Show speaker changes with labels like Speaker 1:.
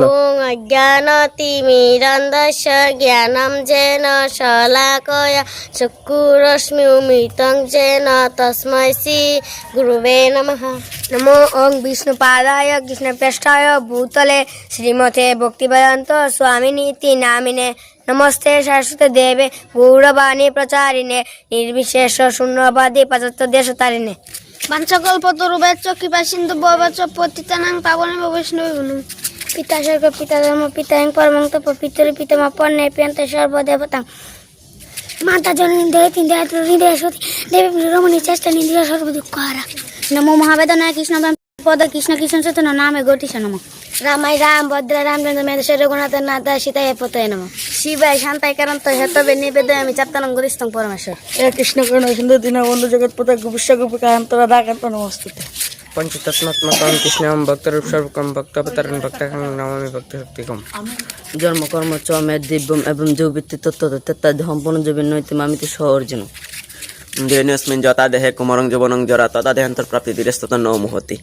Speaker 1: ওং অজ্ঞানতিমিরন্ধস্য জ্ঞানম যেন শলাকয়া চক্ষুরশ্মি উমিতং যেন তস্मै শ্রী গুরুবে নমঃ। নমো ওং বিষ্ণুপাদায় কৃষ্ণপ্রেষ্ঠায় ভূতলে শ্রীমতে ভক্তিবেদান্ত স্বামিনীতি নামিনে নমস্তে সরস্বতী দেবে গৌরবাণী প্রচারিণে নির্বিশেষ শূন্যবাদী পাঁচত্ব দেশতারিণে বাঞ্ছকল্পতরুভ্যশ্চ কৃপা সিন্ধু ভবশ্চ পতিতানাং পাবনেভ্য বৈষ্ণবেভ্যো নমঃ। পিতা স্বর্গ পিতা ধর্ম পিতা এং পরমং তপ পিতৃ পিতামহ পণ্যে প্রিয়ন্তে সর্বদেবতাং মাতা জননী দেবী হৃদয় সতী দেবী রমণী চেষ্টা নিধিয়া সর্বদুঃখহারা। নমো মহাবেদনায় কৃষ্ণদান পদ কৃষ্ণ কৃষ্ণ চৈতন্য নামে গতিশ নমঃ। রামায় রাম ভদ্রা রামচন্দ্র মেধেশ্বর রঘুনাথের নাথ সীতায় পতয়ে নমঃ। শিবায় শান্তায় কারন্ত হেতবে নিবেদয় আমি চাত্তানং গরিষ্ঠং পরমেশ্বর।
Speaker 2: এ কৃষ্ণ করুণা সিন্ধু দীনবন্ধু জগৎপতে বিশ্বগোপিকান্তরা ডাকান্তরা নমস্তুতে।
Speaker 3: পঞ্চতত্মাত্মকং কৃষ্ণম ভক্তরূপ স্বরূপকম ভক্তাবতারং ভক্তাহং নমামি ভক্তশক্তিকম।
Speaker 4: জন্ম কর্ম চ মে দিব্যম এবং যৌবৃত্তি তত্ত্ব তত্ত্বাদি সম্পূর্ণ যৌবন নৈতি মামিতি সহ অর্জুন।
Speaker 5: দেহেস্মিন যথা দেহে কুমারং যৌবনং জরা তথা দেহান্তর প্রাপ্তি ধীরেস্তত ন মুহতি।